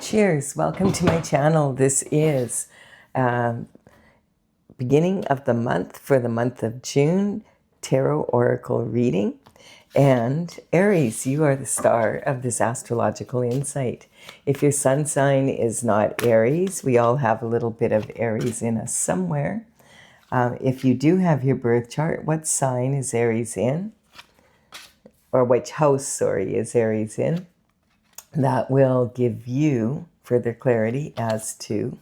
Cheers, welcome to my channel. This is beginning of the month for the month of June, Tarot Oracle reading. And Aries, you are the star of this astrological insight. If your sun sign is not Aries, we all have a little bit of Aries in us somewhere. If you do have your birth chart, what sign is Aries in? Or which house, sorry, is Aries in? That will give you further clarity as to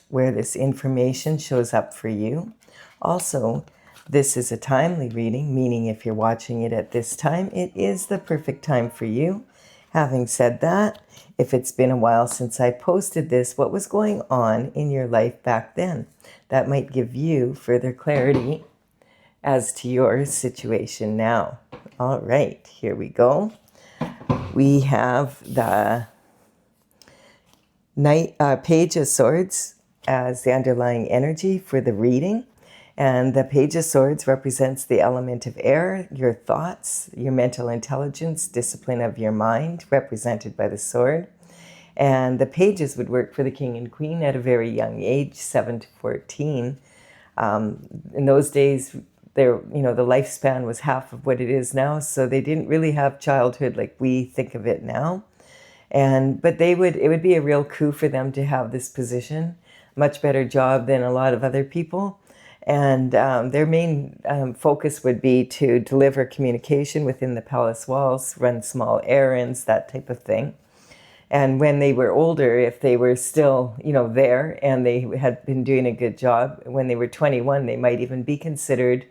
where this information shows up for you. Also, this is a timely reading, meaning if you're watching it at this time, it is the perfect time for you. Having said that, if it's been a while since I posted this, what was going on in your life back then? That might give you further clarity as to your situation now. All right, here we go. We have the Page of Swords as the underlying energy for the reading. And the Page of Swords represents the element of air, your thoughts, your mental intelligence, discipline of your mind, represented by the sword. And the pages would work for the king and queen at a very young age, 7 to 14. In those days, the lifespan was half of what it is now, so they didn't really have childhood like we think of it now. But it would be a real coup for them to have this position, much better job than a lot of other people. And their main focus would be to deliver communication within the palace walls, run small errands, that type of thing. And when they were older, if they were still, there and they had been doing a good job, when they were 21, they might even be considered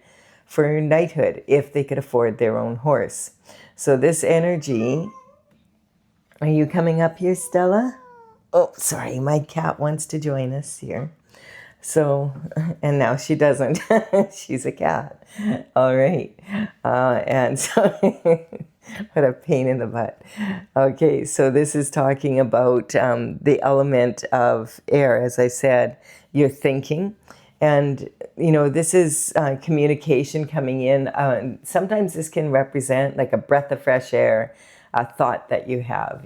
for knighthood if they could afford their own horse. So this energy, are you coming up here, Stella? Oh, sorry, my cat wants to join us here. So, and now she doesn't. She's a cat. All right. And so, what a pain in the butt. Okay, so this is talking about the element of air, as I said, your thinking. And, this is communication coming in. Sometimes this can represent like a breath of fresh air, a thought that you have,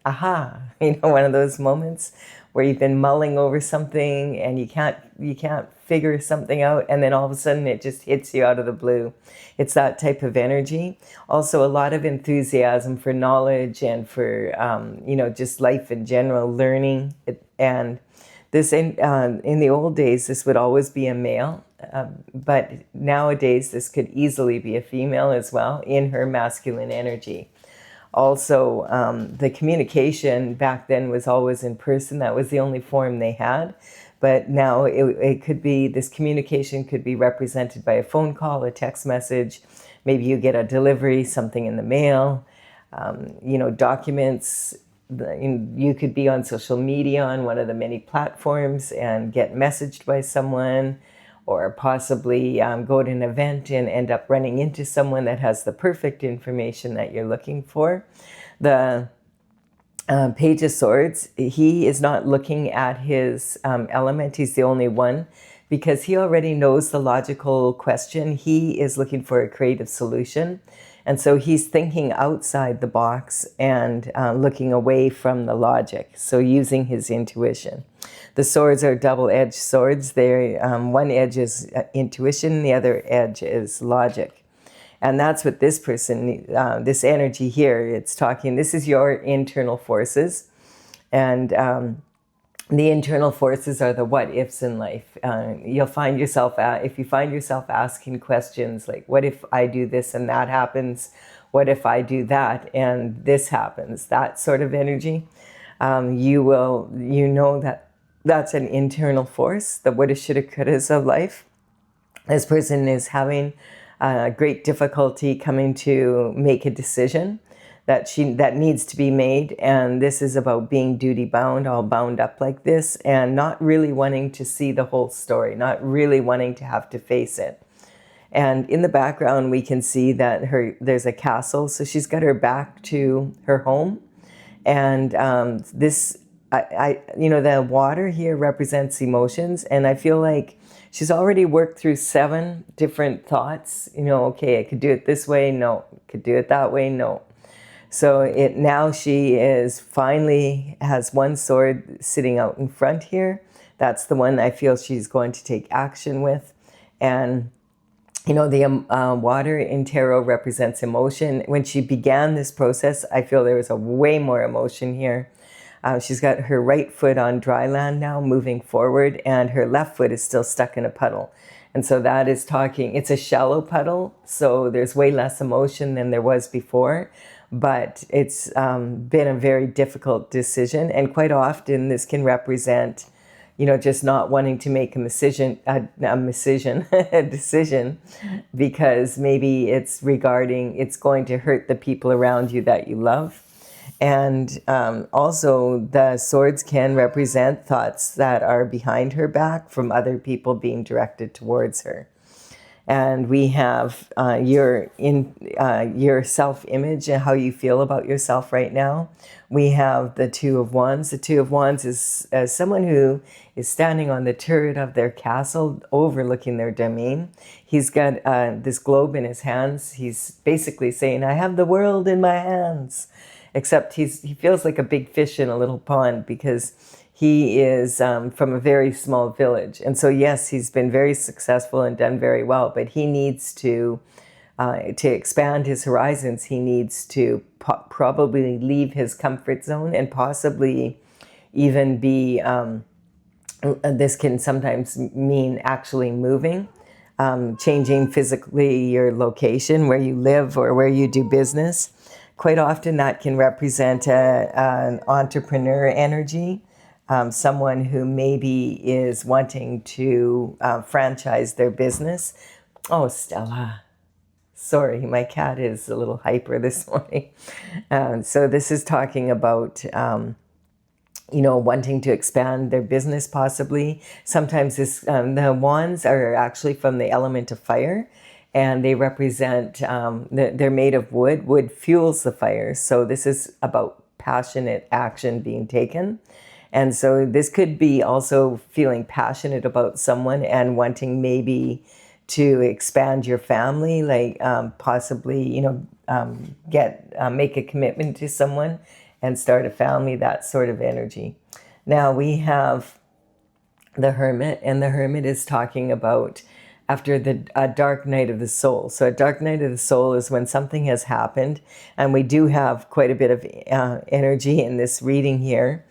aha, one of those moments where you've been mulling over something and you can't figure something out, and then all of a sudden it just hits you out of the blue. It's that type of energy. Also a lot of enthusiasm for knowledge and for, just life in general, learning. And this, in the old days, this would always be a male, but nowadays this could easily be a female as well in her masculine energy. Also, the communication back then was always in person. That was the only form they had. But now it could be, this communication could be represented by a phone call, a text message. Maybe you get a delivery, something in the mail, documents. You could be on social media on one of the many platforms and get messaged by someone, or possibly go to an event and end up running into someone that has the perfect information that you're looking for. The Page of Swords, he is not looking at his element. He's the only one, because he already knows the logical question. He is looking for a creative solution. And so he's thinking outside the box and looking away from the logic. So using his intuition. The swords are double-edged swords. One edge is intuition, the other edge is logic. And that's what this person, this energy here, it's talking, this is your internal forces. And the internal forces are the what-ifs in life. You'll find yourself, if you find yourself asking questions like, what if I do this and that happens? What if I do that and this happens? That sort of energy. That's an internal force, the woulda, shoulda, couldas of life. This person is having great difficulty coming to make a decision that needs to be made, and this is about being duty bound, all bound up like this, and not really wanting to see the whole story, not really wanting to have to face it. And in the background, we can see that there's a castle, so she's got her back to her home, and the water here represents emotions, and I feel like she's already worked through 7 different thoughts. Okay, I could do it this way, no. Could do it that way, no. So now she is finally has one sword sitting out in front here. That's the one I feel she's going to take action with. And you know, the water in tarot represents emotion. When she began this process, I feel there was a way more emotion here. She's got her right foot on dry land now, moving forward, and her left foot is still stuck in a puddle. And so that is talking, it's a shallow puddle, so there's way less emotion than there was before. But it's been a very difficult decision. And quite often this can represent, you know, just not wanting to make a decision, a decision, because maybe it's regarding, it's going to hurt the people around you that you love. And also the swords can represent thoughts that are behind her back from other people being directed towards her. And we have your self-image and how you feel about yourself right now. We have the Two of Wands. The Two of Wands is someone who is standing on the turret of their castle overlooking their domain. He's got this globe in his hands. He's basically saying, I have the world in my hands. Except he feels like a big fish in a little pond, because he is from a very small village. And so, yes, he's been very successful and done very well, but he needs to expand his horizons. He needs to probably leave his comfort zone and possibly even be, this can sometimes mean actually moving, changing physically your location where you live or where you do business. Quite often that can represent an entrepreneur energy. Someone who maybe is wanting to franchise their business. Oh, Stella. Sorry, my cat is a little hyper this morning. So this is talking about, you know, wanting to expand their business possibly. Sometimes the wands are actually from the element of fire. And they represent, they're made of wood. Wood fuels the fire. So this is about passionate action being taken. And so this could be also feeling passionate about someone and wanting maybe to expand your family, like possibly, you know, make a commitment to someone and start a family, that sort of energy. Now we have the Hermit, and the Hermit is talking about after a dark night of the soul. So a dark night of the soul is when something has happened, and we do have quite a bit of energy in this reading here,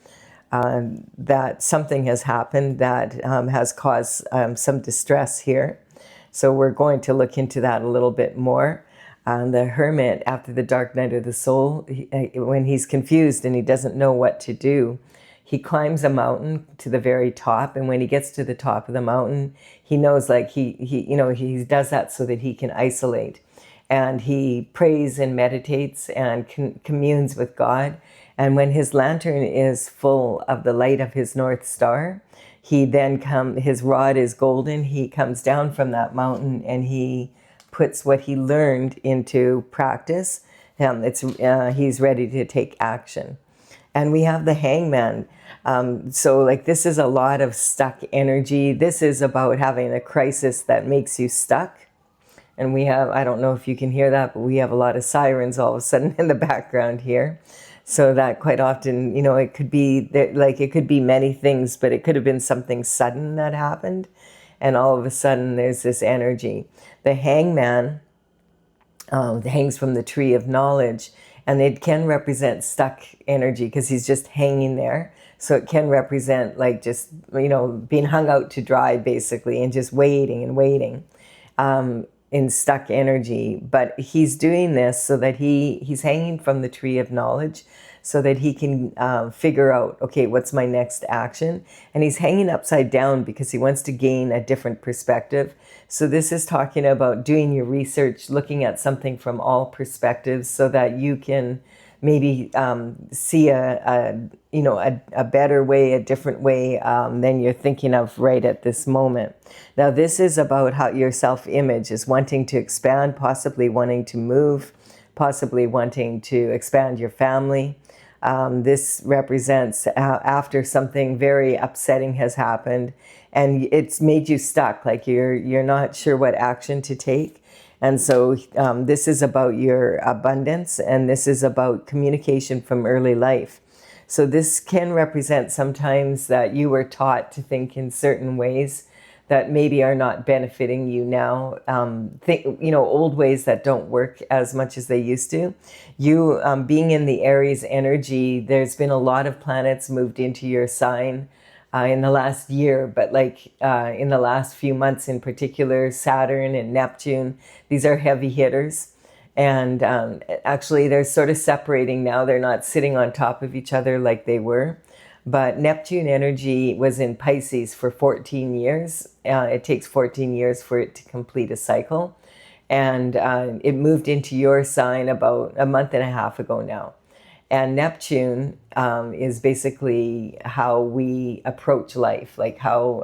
that something has happened that has caused some distress here. So we're going to look into that a little bit more. The Hermit, after the dark night of the soul, when he's confused and he doesn't know what to do, he climbs a mountain to the very top, and when he gets to the top of the mountain, he knows, like, he does that so that he can isolate. And he prays and meditates and communes with God. And when his lantern is full of the light of his North Star, his rod is golden. He comes down from that mountain and he puts what he learned into practice. He's ready to take action. And we have the Hangman. So like this is a lot of stuck energy. This is about having a crisis that makes you stuck. And we have, I don't know if you can hear that, but we have a lot of sirens all of a sudden in the background here. So that quite often, you know, it could be like, it could be many things, but it could have been something sudden that happened. And all of a sudden there's this energy. The Hangman hangs from the tree of knowledge, and it can represent stuck energy because he's just hanging there. So it can represent like just, you know, being hung out to dry basically, and just waiting and waiting in stuck energy. But he's doing this so that he's hanging from the tree of knowledge so that he can figure out, okay, what's my next action? And he's hanging upside down because he wants to gain a different perspective. So this is talking about doing your research, looking at something from all perspectives so that you can maybe see a better way, a different way than you're thinking of right at this moment. Now, this is about how your self-image is wanting to expand, possibly wanting to move, possibly wanting to expand your family. This represents after something very upsetting has happened and it's made you stuck, like you're not sure what action to take. And so this is about your abundance, and this is about communication from early life. So this can represent sometimes that you were taught to think in certain ways that maybe are not benefiting you now. Old ways that don't work as much as they used to. You being in the Aries energy, there's been a lot of planets moved into your sign in the last year, but in the last few months in particular, Saturn and Neptune, these are heavy hitters. And actually, they're sort of separating now. They're not sitting on top of each other like they were. But Neptune energy was in Pisces for 14 years. It takes 14 years for it to complete a cycle. And it moved into your sign about a month and a half ago now. And Neptune is basically how we approach life, like how,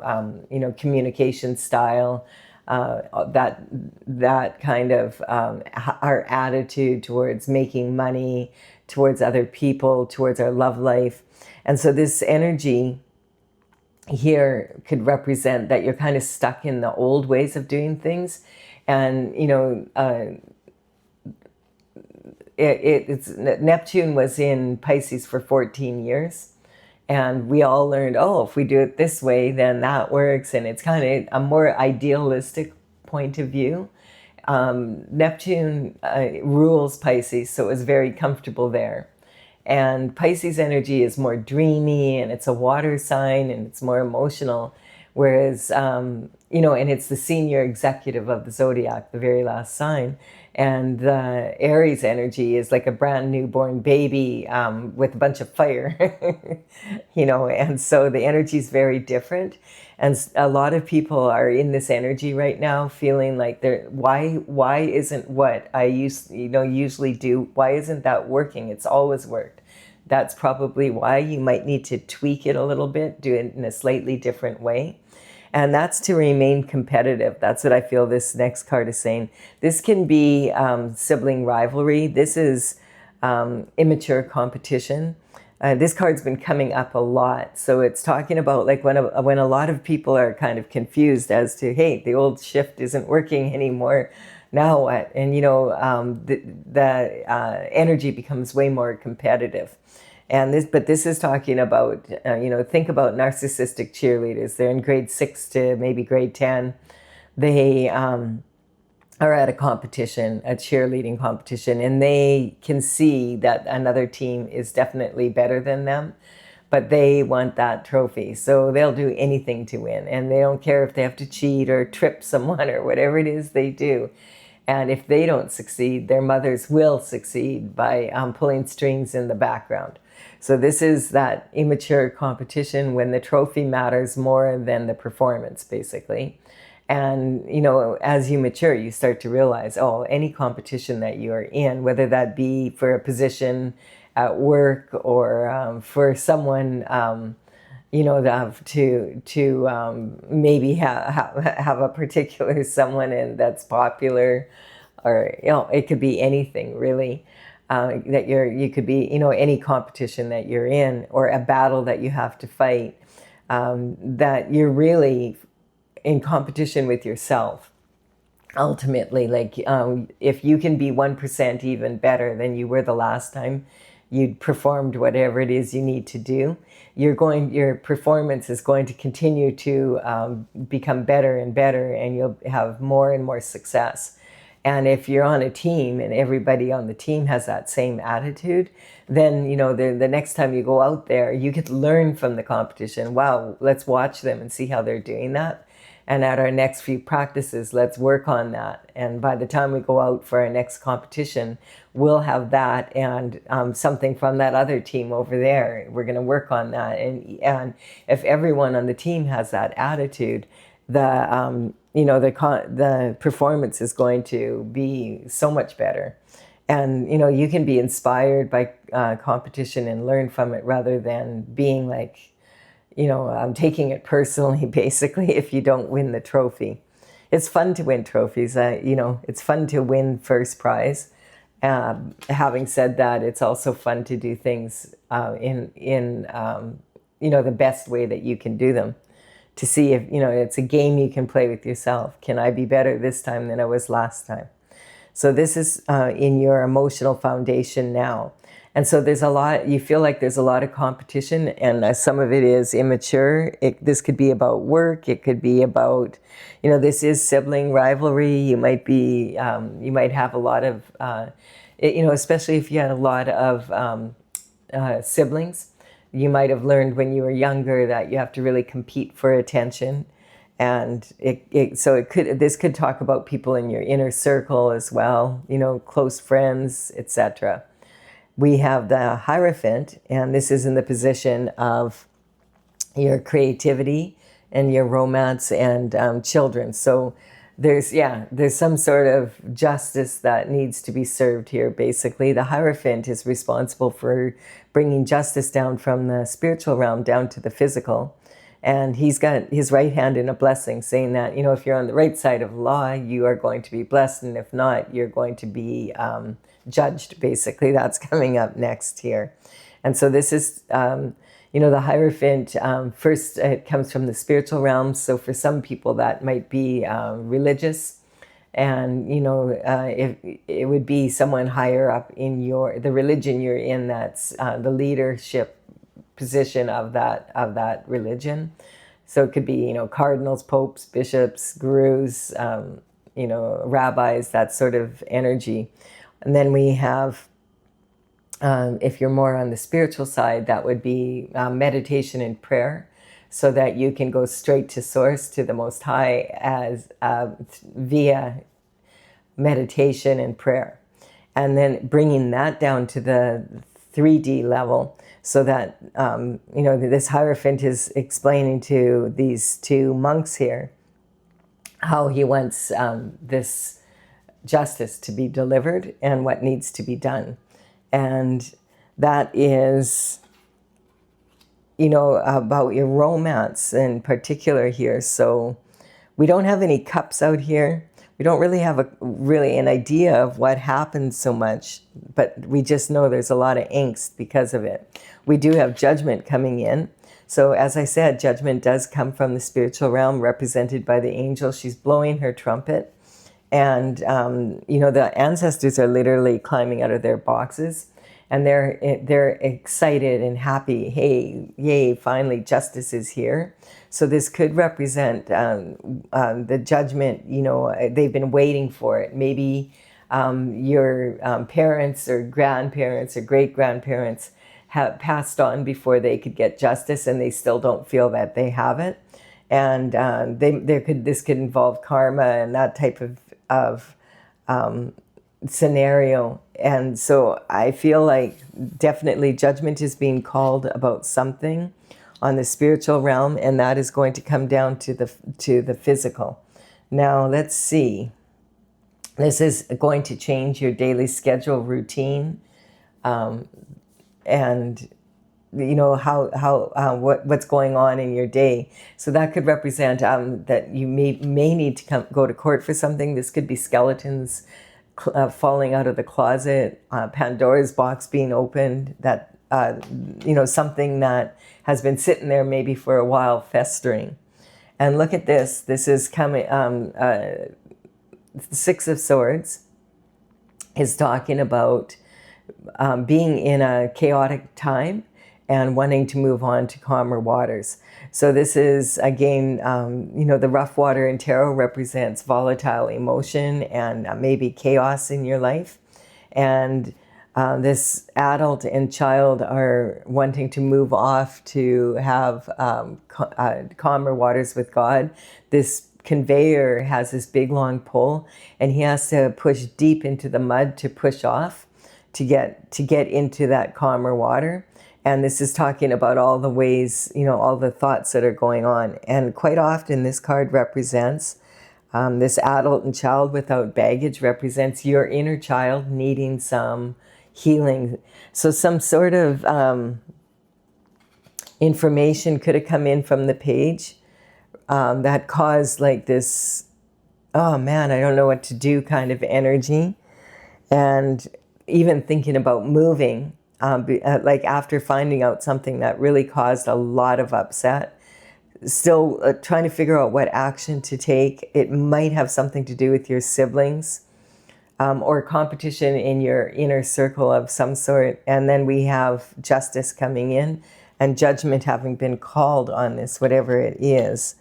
communication style, that kind of our attitude towards making money, towards other people, towards our love life. And so this energy here could represent that you're kind of stuck in the old ways of doing things. And, Neptune was in Pisces for 14 years. And we all learned, if we do it this way, then that works. And it's kind of a more idealistic point of view. Neptune rules Pisces, so it was very comfortable there. And Pisces energy is more dreamy, and it's a water sign, and it's more emotional. Whereas, and it's the senior executive of the zodiac, the very last sign. And the Aries energy is like a brand newborn baby with a bunch of fire, and so the energy is very different. And a lot of people are in this energy right now feeling like why isn't what I usually do, why isn't that working? It's always worked. That's probably why you might need to tweak it a little bit, do it in a slightly different way. And that's to remain competitive. That's what I feel this next card is saying. This can be sibling rivalry. This is immature competition. This card's been coming up a lot. So it's talking about like when a lot of people are kind of confused as to, hey, the old shift isn't working anymore. Now what? And, the energy becomes way more competitive. And this is talking about, think about narcissistic cheerleaders. They're in grade 6 to maybe grade 10. They are at a competition, a cheerleading competition, and they can see that another team is definitely better than them, but they want that trophy. So they'll do anything to win, and they don't care if they have to cheat or trip someone or whatever it is they do. And if they don't succeed, their mothers will succeed by pulling strings in the background. So this is that immature competition when the trophy matters more than the performance, basically. And, as you mature, you start to realize, any competition that you are in, whether that be for a position at work or for someone, to maybe have a particular someone that's popular, or, it could be anything really. That you could be, any competition that you're in or a battle that you have to fight, that you're really in competition with yourself. Ultimately, if you can be 1% even better than you were the last time you performed whatever it is you need to do, your performance is going to continue to become better and better, and you'll have more and more success. And if you're on a team and everybody on the team has that same attitude, then, the next time you go out there, you get to learn from the competition. Wow, let's watch them and see how they're doing that. And at our next few practices, let's work on that. And by the time we go out for our next competition, we'll have that and something from that other team over there. We're going to work on that. And if everyone on the team has that attitude, the performance is going to be so much better. And, you can be inspired by competition and learn from it rather than being like, I'm taking it personally, basically, if you don't win the trophy. It's fun to win trophies. It's fun to win first prize. Having said that, it's also fun to do things in the best way that you can do them. To see if, it's a game you can play with yourself. Can I be better this time than I was last time? So this is in your emotional foundation now. And so there's a lot, you feel like there's a lot of competition, and some of it is immature. This could be about work. It could be about, this is sibling rivalry. You might be, you might have a lot of, especially if you had a lot of siblings. You might have learned when you were younger that you have to really compete for attention. And this could talk about people in your inner circle as well, close friends, etc. We have the Hierophant, and this is in the position of your creativity and your romance and children. So there's some sort of justice that needs to be served here, basically. The Hierophant is responsible for bringing justice down from the spiritual realm down to the physical. And he's got his right hand in a blessing, saying that, if you're on the right side of law, you are going to be blessed. And if not, you're going to be judged, basically. That's coming up next here. And so this is, the Hierophant, first it comes from the spiritual realm. So for some people that might be religious. And, if it would be someone higher up in the religion you're in, that's the leadership position of that religion. So it could be, cardinals, popes, bishops, gurus, rabbis, that sort of energy. And then we have, if you're more on the spiritual side, that would be meditation and prayer, so that you can go straight to source, to the Most High, as via meditation and prayer. And then bringing that down to the 3D level, so that, this Hierophant is explaining to these two monks here how he wants this justice to be delivered and what needs to be done. And that is, about your romance in particular here. So we don't have any cups out here. We don't really have an idea of what happened so much, but we just know there's a lot of angst because of it. We do have Judgment coming in. So as I said, Judgment does come from the spiritual realm, represented by the angel. She's blowing her trumpet. And, the ancestors are literally climbing out of their boxes, and they're excited and happy. Hey, yay, finally justice is here. So this could represent the judgment, they've been waiting for it. Maybe your parents or grandparents or great-grandparents have passed on before they could get justice, and they still don't feel that they have it. And this could involve karma and that type of scenario. And so I feel like definitely judgment is being called about something on the spiritual realm, and that is going to come down to the physical. Now let's see. This is going to change your daily schedule routine, and what's going on in your day. So that could represent that you may need to go to court for something. This could be skeletons falling out of the closet, Pandora's box being opened, that something that has been sitting there maybe for a while, festering. And look at this. This is coming. The Six of Swords is talking about being in a chaotic time and wanting to move on to calmer waters. So this is, again, the rough water in tarot represents volatile emotion and maybe chaos in your life. And this adult and child are wanting to move off to have calmer waters with God. This conveyor has this big long pole, and he has to push deep into the mud to push off to get into that calmer water. And this is talking about all the ways, all the thoughts that are going on. And quite often this card represents this adult and child without baggage, represents your inner child needing some healing. So some sort of information could have come in from the page that caused like this, oh man, I don't know what to do kind of energy. And even thinking about moving, like after finding out something that really caused a lot of upset, still trying to figure out what action to take. It might have something to do with your siblings. or competition in your inner circle of some sort. And then we have justice coming in and judgment having been called on this, whatever it is.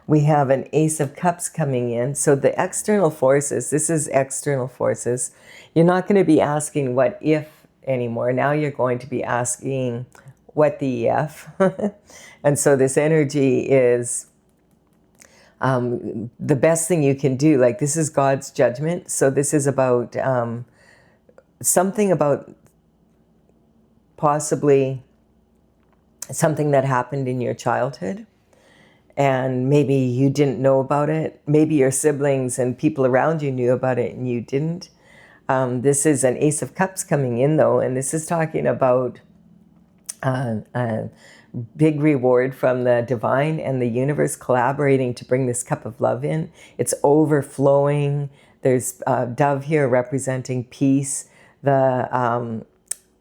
We have an Ace of Cups coming in. So the external forces, this is external forces. You're not going to be asking what if anymore. Now you're going to be asking what the F. And so this energy is the best thing you can do. Like, this is God's judgment. So this is about something about possibly something that happened in your childhood. And maybe you didn't know about it. Maybe your siblings and people around you knew about it and you didn't. This is an Ace of Cups coming in, though, and this is talking about a big reward from the divine and the universe collaborating to bring this cup of love in. It's overflowing. There's a dove here representing peace. The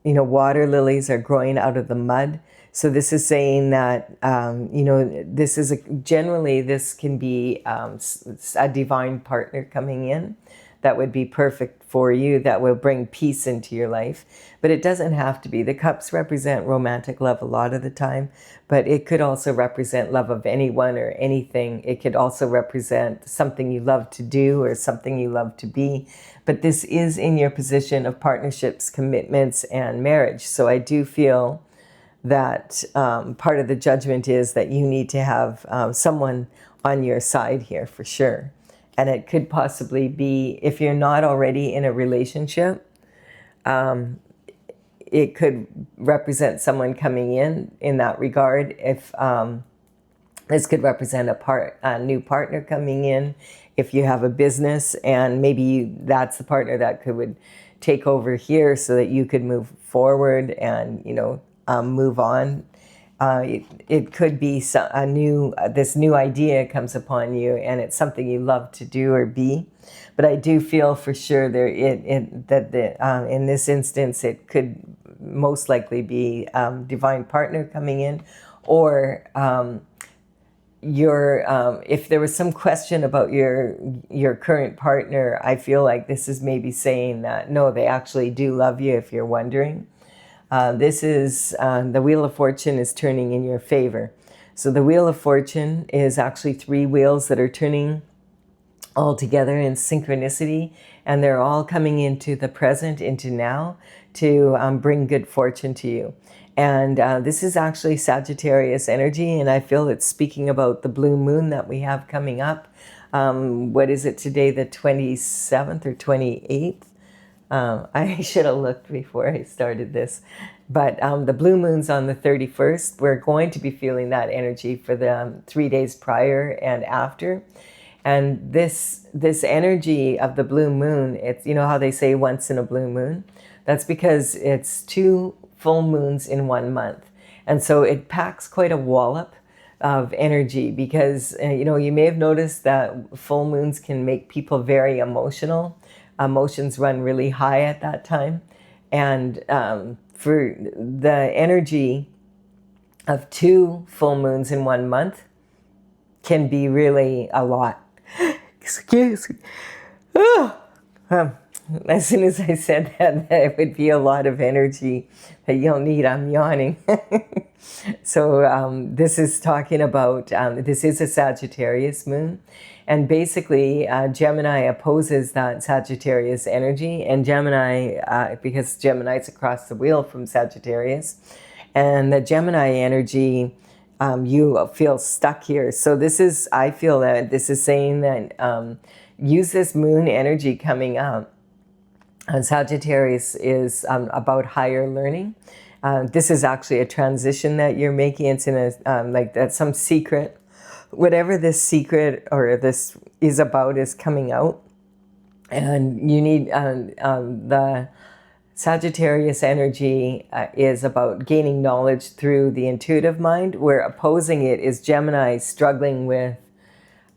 water lilies are growing out of the mud. So this is saying that, this is generally this can be a divine partner coming in that would be perfect for you, that will bring peace into your life. But it doesn't have to be. The cups represent romantic love a lot of the time, but it could also represent love of anyone or anything. It could also represent something you love to do or something you love to be. But this is in your position of partnerships, commitments, and marriage. So I do feel that part of the judgment is that you need to have someone on your side here for sure. And it could possibly be, if you're not already in a relationship, it could represent someone coming in that regard. If this could represent a new partner coming in. If you have a business and maybe that's the partner that would take over here so that you could move forward and, move on. It could be this new idea comes upon you and it's something you love to do or be. But I do feel for sure that in this instance, it could most likely be divine partner coming in, or if there was some question about your current partner, I feel like this is maybe saying that, no, they actually do love you if you're wondering. This is the Wheel of Fortune is turning in your favor. So the Wheel of Fortune is actually 3 wheels that are turning all together in synchronicity, and they're all coming into the present, into now, to bring good fortune to you. And this is actually Sagittarius energy, and I feel it's speaking about the blue moon that we have coming up. What is it today, the 27th or 28th? I should have looked before I started this. But the blue moon's on the 31st. We're going to be feeling that energy for the 3 days prior and after. And this energy of the blue moon, it's, how they say once in a blue moon? That's because it's 2 full moons in 1 month. And so it packs quite a wallop of energy because, you may have noticed that full moons can make people very emotional. Emotions run really high at that time. And for the energy of 2 full moons in 1 month can be really a lot. Excuse me. As soon as I said that it would be a lot of energy that you'll need, I'm yawning. So this is talking about, this is a Sagittarius moon. And basically, Gemini opposes that Sagittarius energy. And Gemini, because Gemini's across the wheel from Sagittarius. And the Gemini energy, you feel stuck here. So I feel that this is saying that use this moon energy coming up. Sagittarius is about higher learning. This is actually a transition that you're making. It's in that's some secret. Whatever this secret or this is about is coming out. And you need the Sagittarius energy is about gaining knowledge through the intuitive mind, where opposing it is Gemini struggling with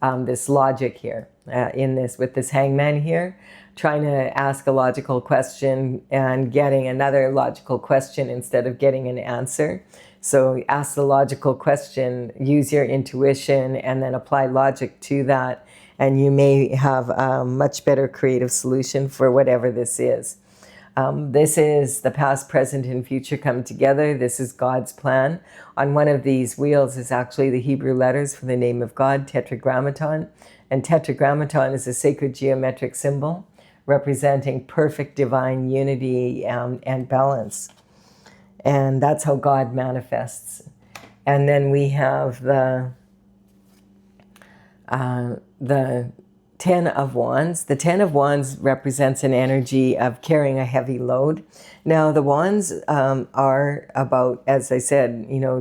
this logic here, with this hangman here, trying to ask a logical question and getting another logical question instead of getting an answer. So ask the logical question, use your intuition, and then apply logic to that, and you may have a much better creative solution for whatever this is. This is the past, present, and future come together. This is God's plan. On one of these wheels is actually the Hebrew letters for the name of God, Tetragrammaton. And Tetragrammaton is a sacred geometric symbol representing perfect divine unity and balance. And that's how God manifests. And then we have the Ten of Wands. The Ten of Wands represents an energy of carrying a heavy load. Now, the Wands are about, as I said, you know,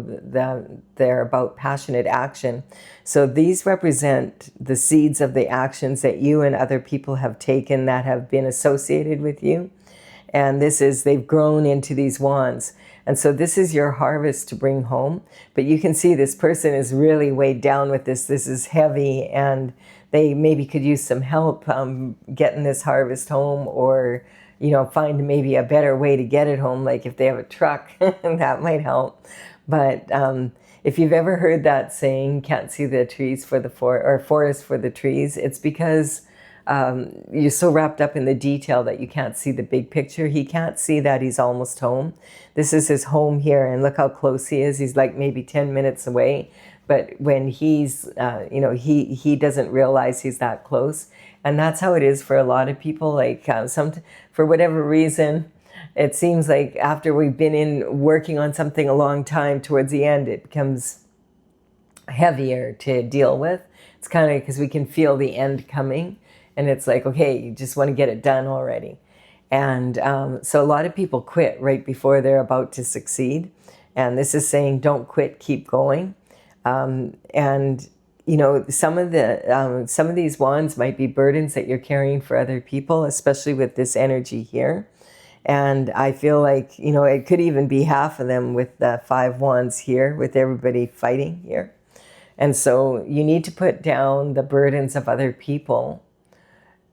they're about passionate action. So these represent the seeds of the actions that you and other people have taken that have been associated with you. And this is, they've grown into these wands. And so this is your harvest to bring home. But you can see this person is really weighed down with this. This is heavy, and they maybe could use some help getting this harvest home, or, you know, find maybe a better way to get it home. Like if they have a truck, that might help. But if you've ever heard that saying, can't see the trees for the forest for the trees, it's because you're so wrapped up in the detail that you can't see the big picture. He can't see that he's almost home. This is his home here, and look how close he is. He's like maybe 10 minutes away. But when he's, you know, he doesn't realize he's that close. And that's how it is for a lot of people. Like for whatever reason, it seems like after we've been working on something a long time, towards the end, it becomes heavier to deal with. It's kind of because we can feel the end coming. And it's like, okay, you just want to get it done already. And so a lot of people quit right before they're about to succeed. And this is saying, don't quit, keep going. And, you know, some of these wands might be burdens that you're carrying for other people, especially with this energy here. And I feel like, you know, it could even be half of them with the 5 wands here, with everybody fighting here. And so you need to put down the burdens of other people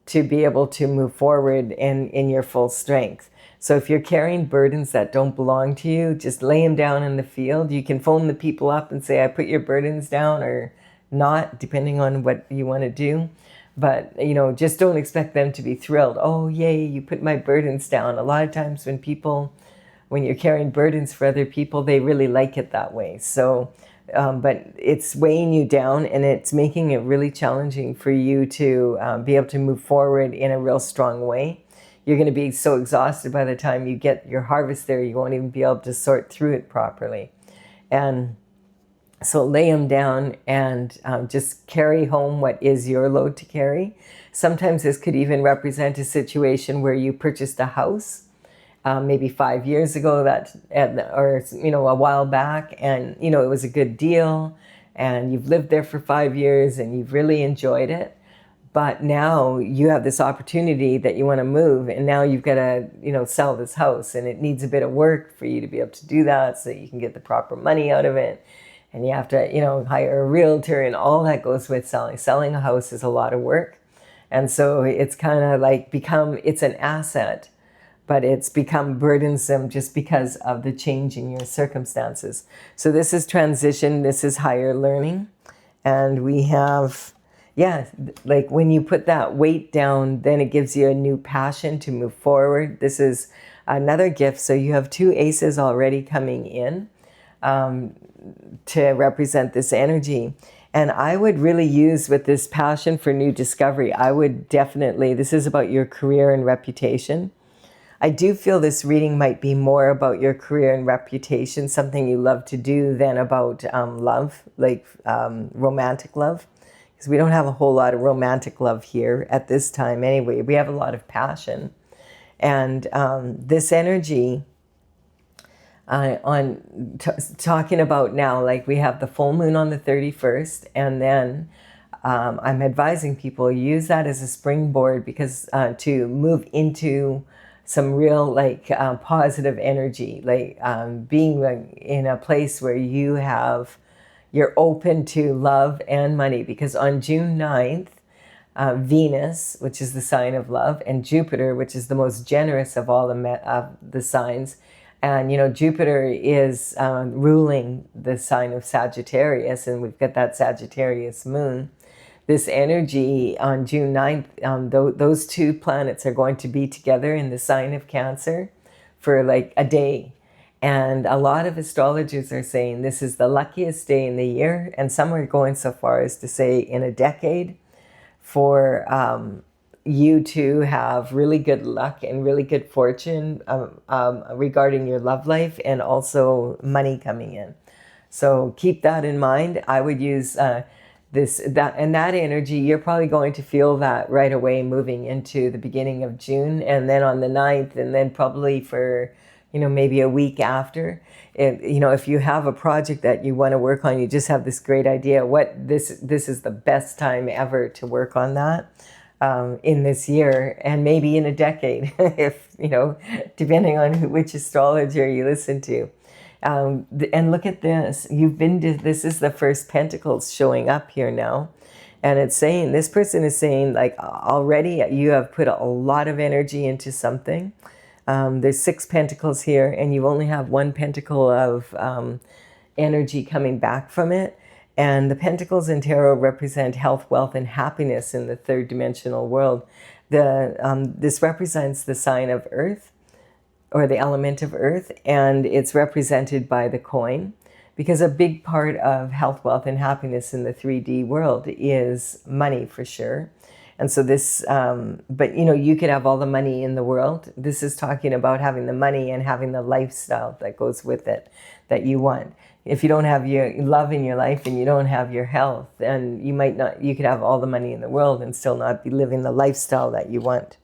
to be able to move forward in your full strength. So if you're carrying burdens that don't belong to you, just lay them down in the field. You can phone the people up and say, I put your burdens down, or not, depending on what you want to do. But, you know, just don't expect them to be thrilled. Oh, yay, you put my burdens down. A lot of times when you're carrying burdens for other people, they really like it that way. So, but it's weighing you down, and it's making it really challenging for you to be able to move forward in a real strong way. You're going to be so exhausted by the time you get your harvest there, you won't even be able to sort through it properly. And so lay them down and just carry home what is your load to carry. Sometimes this could even represent a situation where you purchased a house, maybe 5 years ago, or, you know, a while back, and, you know, it was a good deal, and you've lived there for 5 years and you've really enjoyed it. But now you have this opportunity that you want to move, and now you've got to, you know, sell this house, and it needs a bit of work for you to be able to do that so that you can get the proper money out of it. And you have to, you know, hire a realtor, and all that goes with selling. Selling a house is a lot of work. And so it's kind of like it's an asset, but it's become burdensome just because of the change in your circumstances. So this is transition, this is higher learning. And we have, like when you put that weight down, then it gives you a new passion to move forward. This is another gift. So you have 2 aces already coming in to represent this energy. And I would really use, with this passion for new discovery, I would definitely, this is about your career and reputation. I do feel this reading might be more about your career and reputation, something you love to do, than about love, like romantic love. Because we don't have a whole lot of romantic love here at this time anyway. We have a lot of passion. And this energy, talking about now, like we have the full moon on the 31st, and then I'm advising people use that as a springboard, because to move into some real positive energy, being in a place where you're open to love and money. Because on June 9th, Venus, which is the sign of love, and Jupiter, which is the most generous of all the signs, and, you know, Jupiter is ruling the sign of Sagittarius, and we've got that Sagittarius moon. this energy on June 9th, those two planets are going to be together in the sign of Cancer for like a day. And a lot of astrologers are saying this is the luckiest day in the year, and some are going so far as to say in a decade, for you to have really good luck and really good fortune regarding your love life, and also money coming in. So keep that in mind. I would use that energy. You're probably going to feel that right away moving into the beginning of June, and then on the 9th, and then probably for, maybe a week after. If you have a project that you want to work on, you just have this great idea, this is the best time ever to work on that in this year, and maybe in a decade, if, depending on which astrologer you listen to. And look at this. This is the first Pentacles showing up here now. And it's saying, this person is saying, like, already you have put a lot of energy into something. There's 6 Pentacles here, and you only have 1 Pentacle of energy coming back from it. And the Pentacles in Tarot represent health, wealth, and happiness in the 3rd dimensional world. This represents the sign of Earth, or the element of Earth, and it's represented by the coin, because a big part of health, wealth, and happiness in the 3D world is money, for sure. And so this, but you could have all the money in the world. This is talking about having the money and having the lifestyle that goes with it that you want. If you don't have your love in your life and you don't have your health, then you could have all the money in the world and still not be living the lifestyle that you want.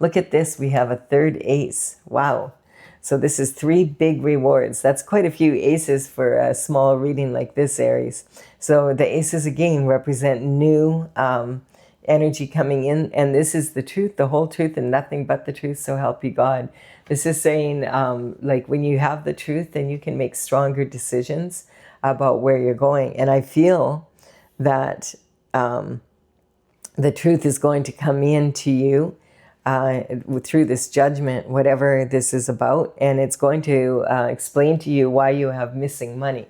Look at this. We have a 3rd ace. Wow. So this is 3 big rewards. That's quite a few aces for a small reading like this, Aries. So the aces again represent new energy coming in. And this is the truth, the whole truth, and nothing but the truth. So help you God. This is saying, like, when you have the truth, then you can make stronger decisions about where you're going. And I feel that the truth is going to come into you through this judgment, whatever this is about, and it's going to explain to you why you have missing money.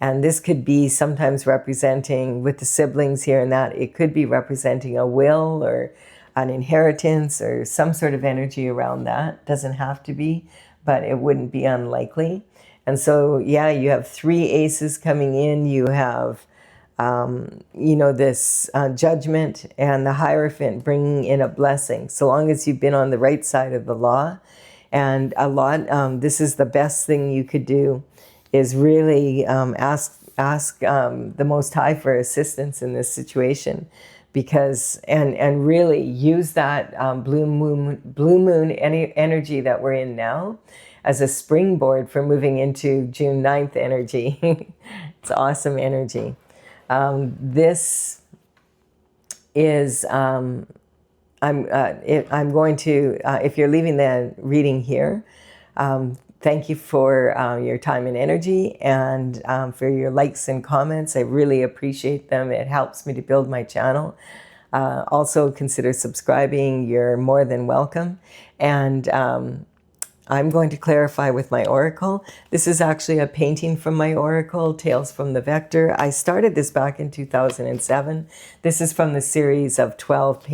And this could be sometimes representing, with the siblings here and that, it could be representing a will or an inheritance or some sort of energy around that. Doesn't have to be, but it wouldn't be unlikely. And so, yeah, you have 3 aces coming in. You have this judgment and the Hierophant bringing in a blessing, so long as you've been on the right side of the law. And this is the best thing you could do, is really ask the Most High for assistance in this situation, because and really use that blue moon energy that we're in now as a springboard for moving into June 9th energy. It's awesome energy. This is, I'm going to, if you're leaving the reading here, thank you for your time and energy, and for your likes and comments. I really appreciate them. It helps me to build my channel. Also consider subscribing. You're more than welcome. And I'm going to clarify with my oracle. This is actually a painting from my oracle, Tales from the Vector. I started this back in 2007. This is from the series of 12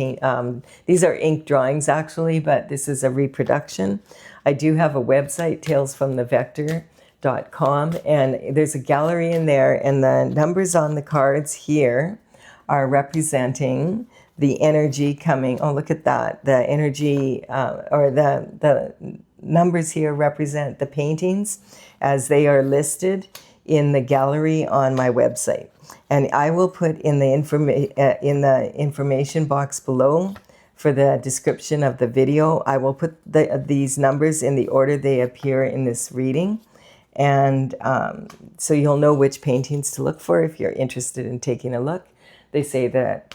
these are ink drawings actually, but this is a reproduction. I do have a website, talesfromthevector.com, and there's a gallery in there, and the numbers on the cards here are representing the energy coming. Oh, look at that. The energy, or the numbers here represent the paintings as they are listed in the gallery on my website. And I will put in the information box below for the description of the video. I will put these numbers in the order they appear in this reading. And so you'll know which paintings to look for if you're interested in taking a look. They say that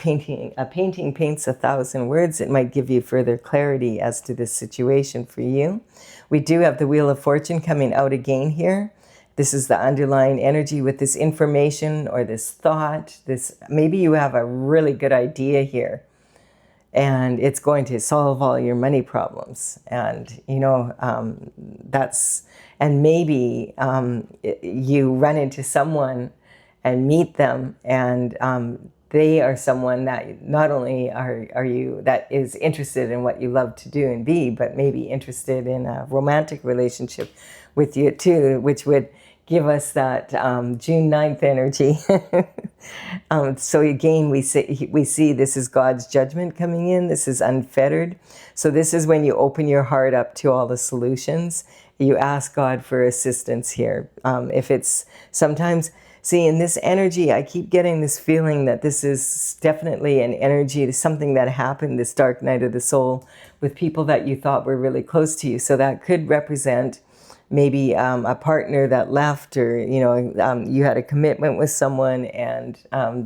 a painting paints 1,000 words. It might give you further clarity as to this situation for you. We do have the Wheel of Fortune coming out again here. This is the underlying energy with this information or this thought. Maybe you have a really good idea here, and it's going to solve all your money problems. And, and maybe you run into someone and meet them, and they are someone that not only are you that is interested in what you love to do and be, but maybe interested in a romantic relationship with you too, which would give us that June 9th energy. So again, we see this is God's judgment coming in. This is unfettered. So this is when you open your heart up to all the solutions. You ask God for assistance here. If it's sometimes, see, in this energy, I keep getting this feeling that this is definitely an energy, something that happened this dark night of the soul with people that you thought were really close to you. So that could represent maybe a partner that left, or you had a commitment with someone and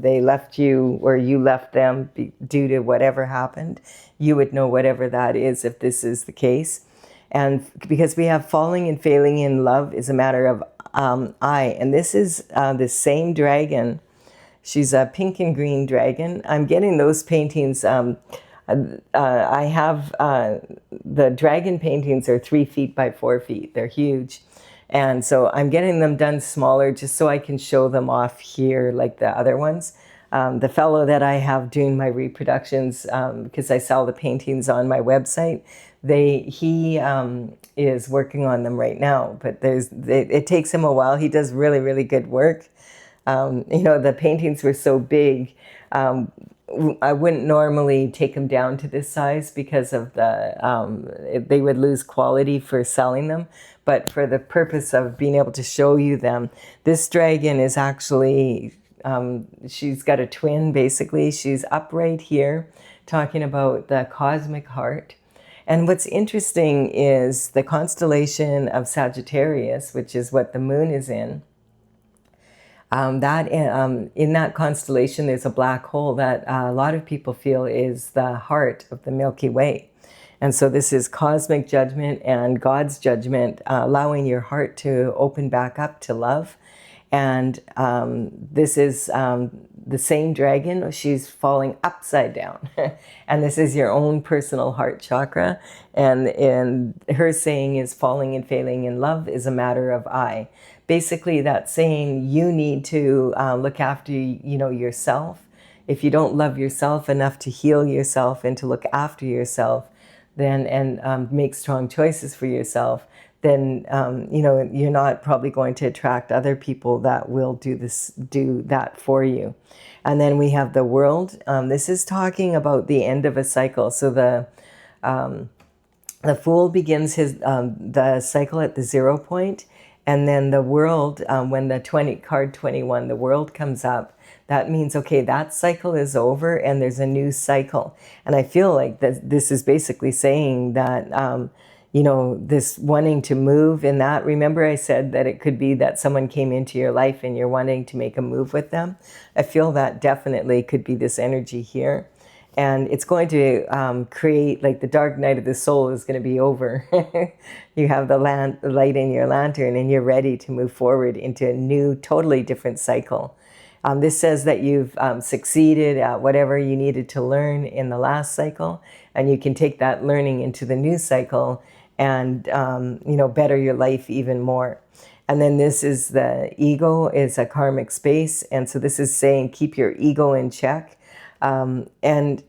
they left you, or you left them due to whatever happened. You would know whatever that is if this is the case. And because we have falling and failing in love is a matter of I. And this is the same dragon. She's a pink and green dragon. I'm getting those paintings. I have the dragon paintings are 3 feet by 4 feet. They're huge. And so I'm getting them done smaller just so I can show them off here like the other ones. The fellow that I have doing my reproductions, because I sell the paintings on my website, he is working on them right now. But it takes him a while. He does really, really good work. The paintings were so big. I wouldn't normally take them down to this size because of they would lose quality for selling them. But for the purpose of being able to show you them, this dragon is actually, she's got a twin basically. She's upright here, talking about the cosmic heart. And what's interesting is the constellation of Sagittarius, which is what the moon is in. In that constellation, there's a black hole that a lot of people feel is the heart of the Milky Way. And so this is cosmic judgment and God's judgment, allowing your heart to open back up to love. And this is the same dragon. She's falling upside down. And this is your own personal heart chakra. And her saying is falling and failing in love is a matter of I. Basically, that's saying you need to look after, yourself. If you don't love yourself enough to heal yourself and to look after yourself, then and make strong choices for yourself, then you're not probably going to attract other people that will do that for you. And then we have the world. This is talking about the end of a cycle. So the Fool begins the cycle at the 0 point. And then the world, when the card 21, the world comes up, that means, okay, that cycle is over and there's a new cycle. And I feel like this is basically saying that, this wanting to move in that. Remember I said that it could be that someone came into your life and you're wanting to make a move with them. I feel that definitely could be this energy here. And it's going to create, like the dark night of the soul is going to be over. You have the light in your lantern and you're ready to move forward into a new, totally different cycle. This says that you've succeeded at whatever you needed to learn in the last cycle, and you can take that learning into the new cycle and, better your life even more. And then this is the ego is a karmic space. And so this is saying keep your ego in check. And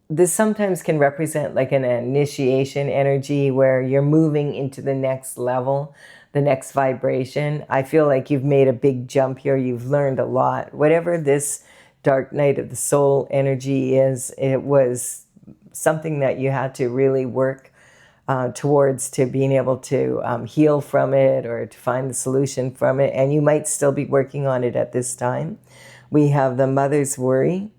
this sometimes can represent like an initiation energy where you're moving into the next level, the next vibration. I feel like you've made a big jump here. You've learned a lot. Whatever this dark night of the soul energy is, it was something that you had to really work towards to being able to heal from it or to find the solution from it. And you might still be working on it at this time. We have the mother's worry.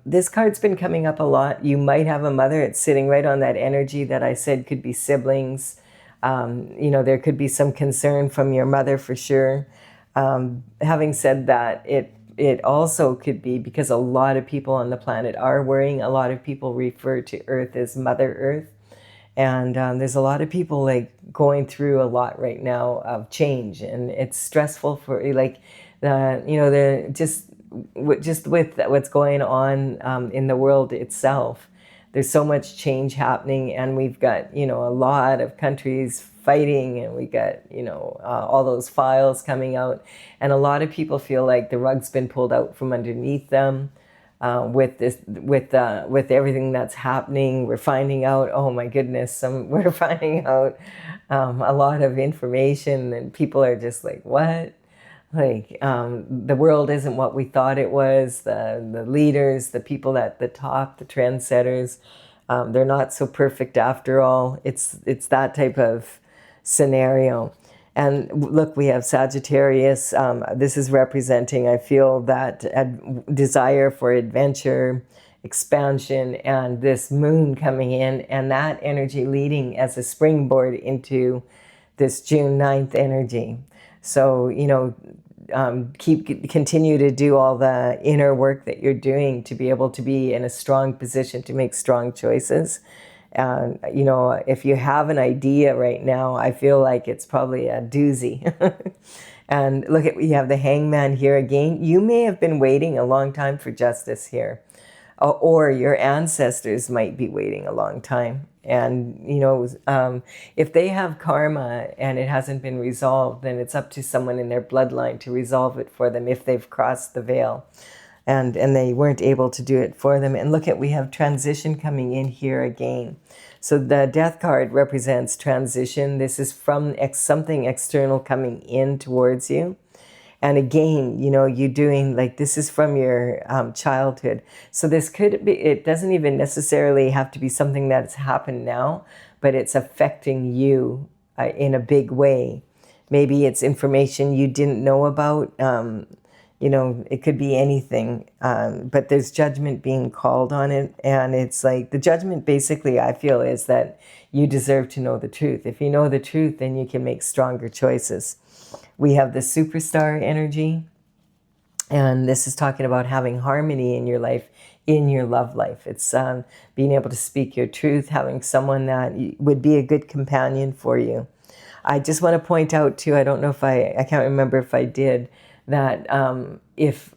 This card's been coming up a lot. You might have a mother. It's sitting right on that energy that I said could be siblings. There could be some concern from your mother for sure. Having said that, it also could be because a lot of people on the planet are worrying. A lot of people refer to Earth as Mother Earth. And there's a lot of people like going through a lot right now of change. And it's stressful for just with what's going on in the world itself, there's so much change happening, and we've got, you know, a lot of countries fighting, and we got, you know, all those files coming out, and a lot of people feel like the rug's been pulled out from underneath them. With everything that's happening, we're finding out, oh my goodness, we're finding out a lot of information, and people are just like, what? Like, the world isn't what we thought it was. The leaders, the people at the top, the trendsetters, they're not so perfect after all. It's that type of scenario. And look, we have Sagittarius. This is representing, I feel, that desire for adventure, expansion, and this moon coming in, and that energy leading as a springboard into this June 9th energy. So, you know, continue to do all the inner work that you're doing to be able to be in a strong position to make strong choices. You know, if you have an idea right now, I feel like it's probably a doozy. And look at, we have the Hangman here again. You may have been waiting a long time for justice here, or your ancestors might be waiting a long time. And, you know, if they have karma and it hasn't been resolved, then it's up to someone in their bloodline to resolve it for them if they've crossed the veil and they weren't able to do it for them. And look at, we have transition coming in here again. So the death card represents transition. This is from something external coming in towards you. And again, you know, you're doing, like, this is from your childhood. So this could be, it doesn't even necessarily have to be something that's happened now, but it's affecting you in a big way. Maybe it's information you didn't know about. You know, it could be anything, but there's judgment being called on it. And it's like, the judgment basically, I feel, is that you deserve to know the truth. If you know the truth, then you can make stronger choices. We have the superstar energy, and this is talking about having harmony in your life, in your love life. It's being able to speak your truth, having someone that would be a good companion for you. I just want to point out too, I don't know if I can't remember if I did, that if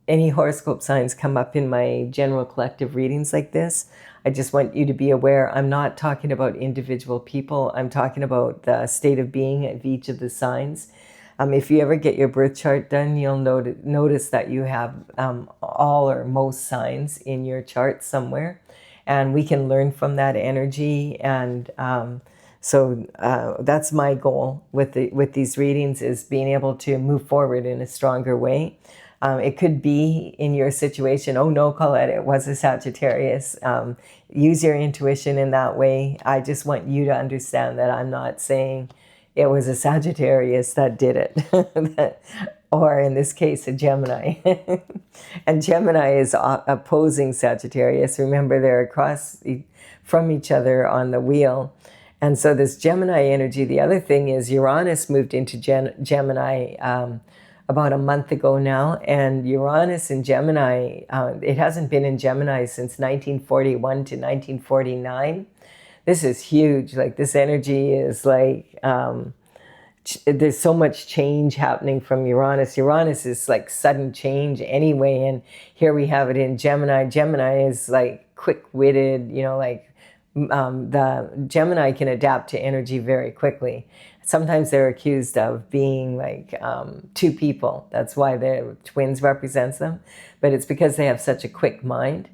any horoscope signs come up in my general collective readings like this, I just want you to be aware, I'm not talking about individual people. I'm talking about the state of being of each of the signs. If you ever get your birth chart done, you'll notice that you have all or most signs in your chart somewhere. And we can learn from that energy. And so that's my goal with these readings, is being able to move forward in a stronger way. It could be in your situation, oh no, Colette, it was a Sagittarius. Use your intuition in that way. I just want you to understand that I'm not saying it was a Sagittarius that did it, or in this case, a Gemini. And Gemini is opposing Sagittarius. Remember, they're across from each other on the wheel. And so this Gemini energy, the other thing is Uranus moved into Gemini about a month ago now, and Uranus in Gemini, it hasn't been in Gemini since 1941 to 1949. This is huge. Like, this energy is like, there's so much change happening from Uranus. Uranus is like sudden change anyway, and here we have it in Gemini. Gemini is like quick-witted, you know, like the Gemini can adapt to energy very quickly. Sometimes they're accused of being like two people. That's why the twins represents them. But it's because they have such a quick mind,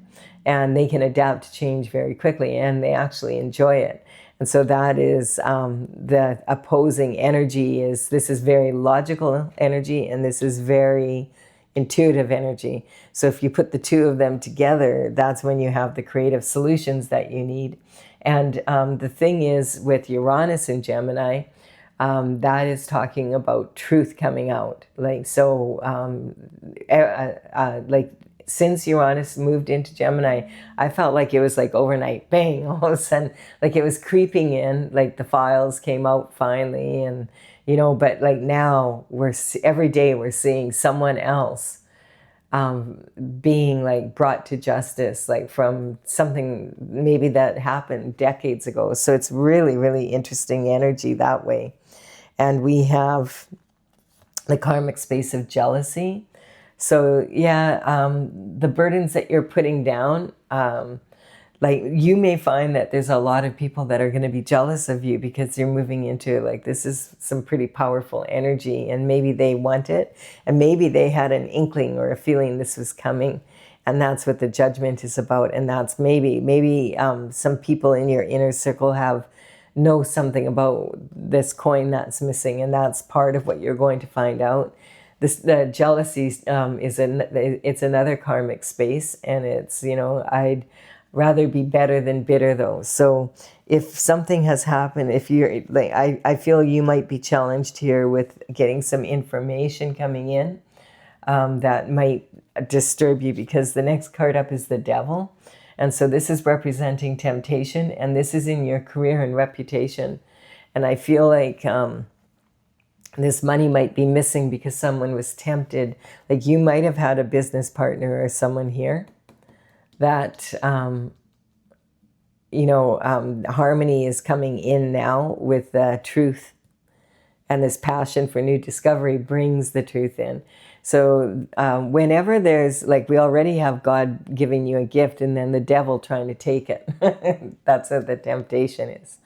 and they can adapt to change very quickly, and they actually enjoy it. And so that is the opposing energy. This is very logical energy, and this is very intuitive energy. So if you put the two of them together, that's when you have the creative solutions that you need. And the thing is, with Uranus in Gemini, that is talking about truth coming out. Like, so, like, since Uranus moved into Gemini, I felt like it was like overnight, bang, all of a sudden, like it was creeping in, like the files came out finally, and, you know, but like now every day we're seeing someone else being like brought to justice, like from something maybe that happened decades ago. So it's really, really interesting energy that way. And we have the karmic space of jealousy. So yeah, the burdens that you're putting down, like you may find that there's a lot of people that are going to be jealous of you because you're moving into like, this is some pretty powerful energy, and maybe they want it, and maybe they had an inkling or a feeling this was coming, and that's what the judgment is about. And that's maybe some people in your inner circle know something about this coin that's missing, and that's part of what you're going to find out. The jealousy it's another karmic space, and it's, I'd rather be better than bitter, though. So if something has happened, if you're like, I feel you might be challenged here with getting some information coming in that might disturb you, because the next card up is the Devil. And so this is representing temptation, and this is in your career and reputation. And I feel like this money might be missing because someone was tempted. Like you might have had a business partner or someone here that, harmony is coming in now with the truth. And this passion for new discovery brings the truth in. So whenever there's, like, we already have God giving you a gift and then the devil trying to take it. That's what the temptation is.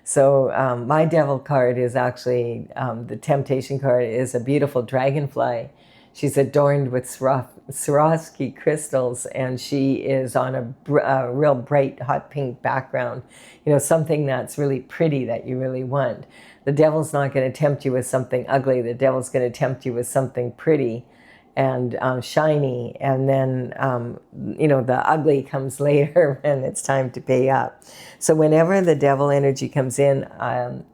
So my devil card is actually, the temptation card is a beautiful dragonfly. She's adorned with Swarovski crystals, and she is on a real bright, hot pink background. Something that's really pretty that you really want. The devil's not going to tempt you with something ugly. The devil's going to tempt you with something pretty and shiny. And then, the ugly comes later when it's time to pay up. So whenever the devil energy comes in,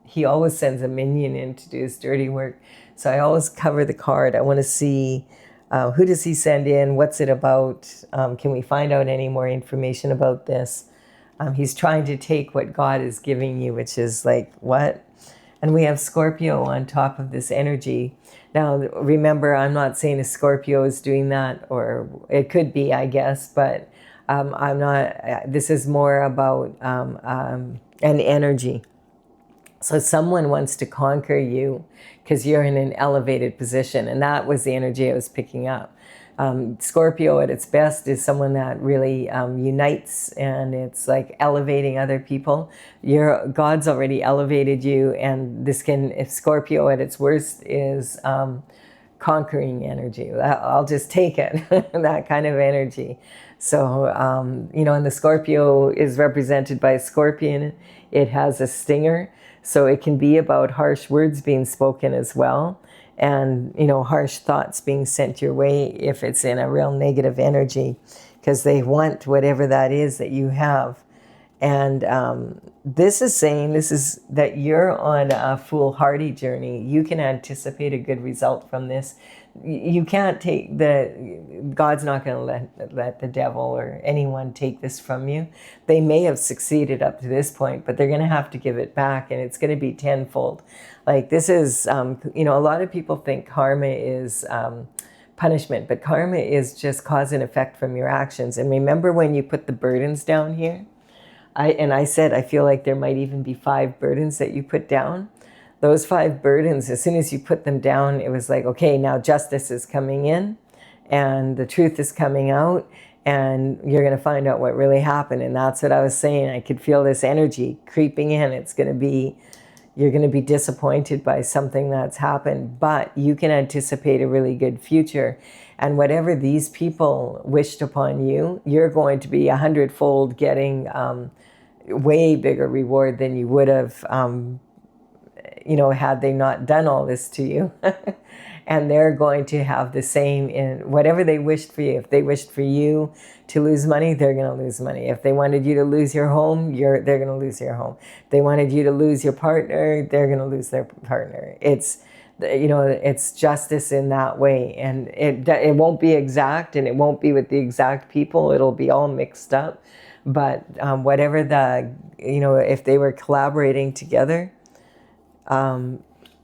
he always sends a minion in to do his dirty work. So I always cover the card. I want to see who does he send in? What's it about? Can we find out any more information about this? He's trying to take what God is giving you, which is like, what? And we have Scorpio on top of this energy. Now, remember, I'm not saying a Scorpio is doing that, or it could be, I guess, but I'm not. This is more about an energy. So someone wants to conquer you because you're in an elevated position. And that was the energy I was picking up. Scorpio at its best is someone that really unites, and it's like elevating other people. God's already elevated you, and if Scorpio at its worst is conquering energy. I'll just take it, that kind of energy. So, and the Scorpio is represented by a scorpion. It has a stinger. So it can be about harsh words being spoken as well. And, harsh thoughts being sent your way if it's in a real negative energy, because they want whatever that is that you have. And this is saying that you're on a foolhardy journey. You can anticipate a good result from this. You can't God's not going to let the devil or anyone take this from you. They may have succeeded up to this point, but they're going to have to give it back, and it's going to be tenfold. Like this is, a lot of people think karma is punishment, but karma is just cause and effect from your actions. And remember when you put the burdens down here? I said, I feel like there might even be 5 burdens that you put down. Those 5 burdens, as soon as you put them down, it was like, okay, now justice is coming in and the truth is coming out, and you're going to find out what really happened. And that's what I was saying. I could feel this energy creeping in. You're going to be disappointed by something that's happened, but you can anticipate a really good future. And whatever these people wished upon you, you're going to be 100-fold getting way bigger reward than you would have had they not done all this to you. And they're going to have the same in whatever they wished for you. If they wished for you to lose money, they're going to lose money. If they wanted you to lose your home, they're going to lose your home. If they wanted you to lose your partner, they're going to lose their partner. It's justice in that way. And it won't be exact, and it won't be with the exact people. It'll be all mixed up. But whatever if they were collaborating together,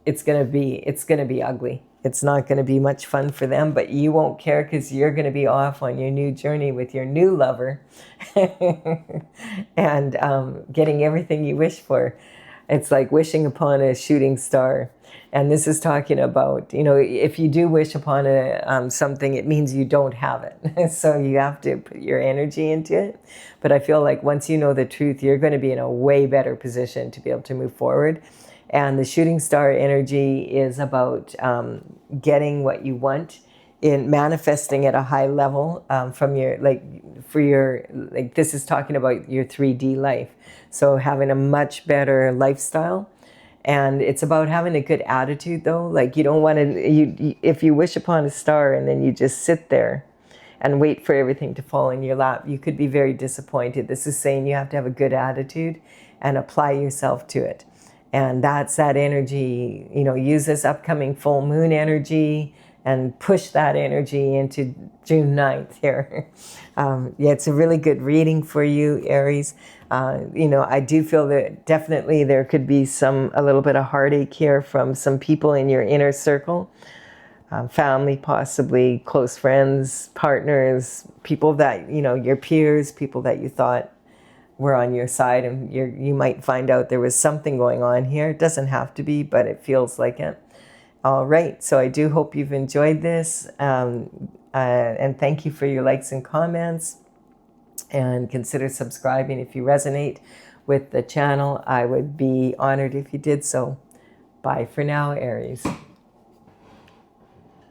it's going to be ugly. It's not going to be much fun for them, but you won't care because you're going to be off on your new journey with your new lover and getting everything you wish for. It's like wishing upon a shooting star. And this is talking about, if you do wish upon something, it means you don't have it. So you have to put your energy into it. But I feel like once you know the truth, you're going to be in a way better position to be able to move forward. And the shooting star energy is about getting what you want, in manifesting at a high level, from your, this is talking about your 3D life. So having a much better lifestyle. And it's about having a good attitude, though. Like, you don't want to, if you wish upon a star and then you just sit there and wait for everything to fall in your lap, you could be very disappointed. This is saying you have to have a good attitude and apply yourself to it. And that's that energy, use this upcoming full moon energy and push that energy into June 9th here. Yeah, it's a really good reading for you, Aries. I do feel that definitely there could be a little bit of heartache here from some people in your inner circle. Family, possibly, close friends, partners, people that, your peers, people that you thought were on your side, and you might find out there was something going on here. It doesn't have to be, but it feels like it. All right, so I do hope you've enjoyed this, and thank you for your likes and comments, and consider subscribing if you resonate with the channel. I would be honored if you did so. Bye for now, Aries.